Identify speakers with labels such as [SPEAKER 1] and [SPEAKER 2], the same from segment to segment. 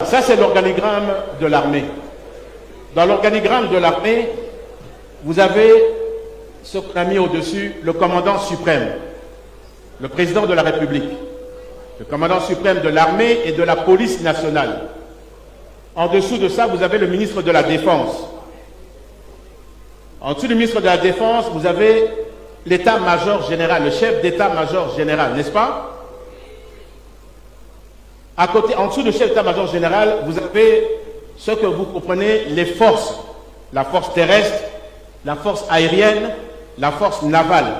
[SPEAKER 1] Ça, c'est l'organigramme de l'armée. Dans l'organigramme de l'armée, vous avez ce qu'on a mis au-dessus, le commandant suprême, le président de la République, le commandant suprême de l'armée et de la police nationale. En dessous de ça, vous avez le ministre de la Défense. En dessous du ministre de la Défense, vous avez l'état-major général, le chef d'état-major général, n'est-ce pas? À côté, en dessous du chef d'état-major général, vous avez ce que vous comprenez, les forces. La force terrestre, la force aérienne, la force navale.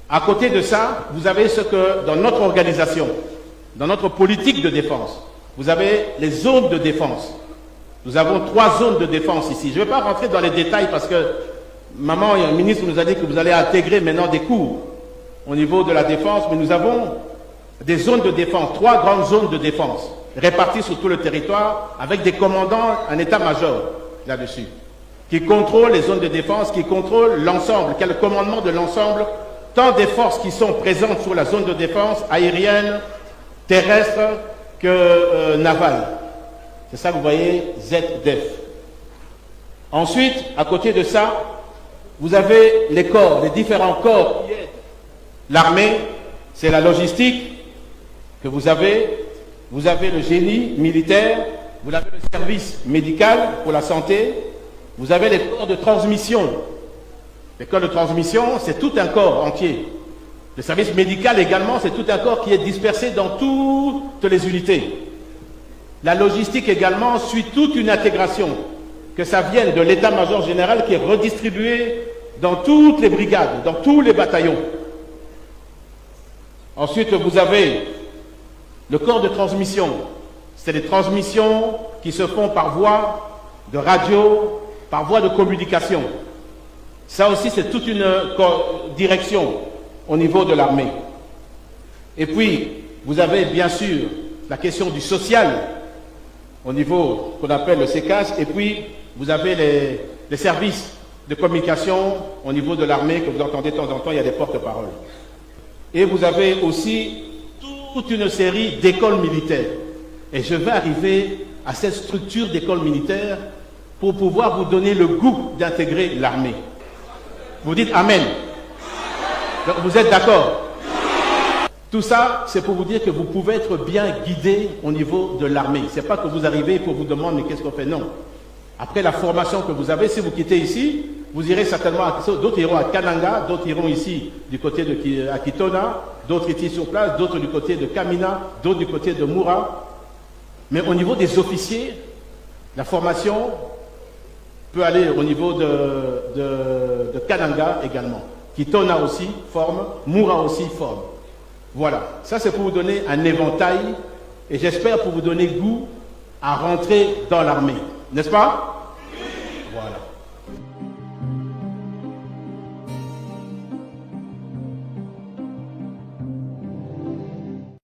[SPEAKER 1] À côté de ça, vous avez ce que, dans notre organisation, dans notre politique de défense, vous avez les zones de défense. Nous avons 3 zones de défense ici. Je ne vais pas rentrer dans les détails parce que maman et un ministre nous a dit que vous allez intégrer maintenant des cours au niveau de la défense, mais nous avons des zones de défense, 3 grandes zones de défense, réparties sur tout le territoire, avec des commandants, un état-major là-dessus, qui contrôle les zones de défense, qui contrôle l'ensemble, qui a le commandement de l'ensemble, tant des forces qui sont présentes sur la zone de défense, aérienne, terrestre, que navale. C'est ça que vous voyez, ZDEF. Ensuite, à côté de ça, vous avez les corps, les différents corps. L'armée, c'est la logistique que vous avez le génie militaire, vous avez le service médical pour la santé, vous avez les corps de transmission. Les corps de transmission, c'est tout un corps entier. Le service médical également, c'est tout un corps qui est dispersé dans toutes les unités. La logistique également suit toute une intégration, que ça vienne de l'état-major général qui est redistribué dans toutes les brigades, dans tous les bataillons. Ensuite, vous avez le corps de transmission. C'est les transmissions qui se font par voie de radio, par voie de communication. Ça aussi, c'est toute une direction au niveau de l'armée. Et puis, vous avez bien sûr la question du social, au niveau qu'on appelle le CECAS, et puis vous avez les services de communication au niveau de l'armée que vous entendez de temps en temps, il y a des porte-paroles. Et vous avez aussi toute une série d'écoles militaires. Et je vais arriver à cette structure d'école militaire pour pouvoir vous donner le goût d'intégrer l'armée. Vous dites Amen. Donc, vous êtes d'accord? Tout ça, c'est pour vous dire que vous pouvez être bien guidé au niveau de l'armée. Ce n'est pas que vous arrivez pour vous demander mais qu'est-ce qu'on fait, non. Après la formation que vous avez, si vous quittez ici, vous irez certainement à d'autres iront à Kananga, d'autres iront ici du côté de Kitona, d'autres ici sur place, d'autres du côté de Kamina, d'autres du côté de Moura. Mais au niveau des officiers, la formation peut aller au niveau de Kananga également. Kitona aussi forme, Moura aussi forme. Voilà, ça c'est pour vous donner un éventail et j'espère pour vous donner goût à rentrer dans l'armée. N'est-ce pas? Voilà.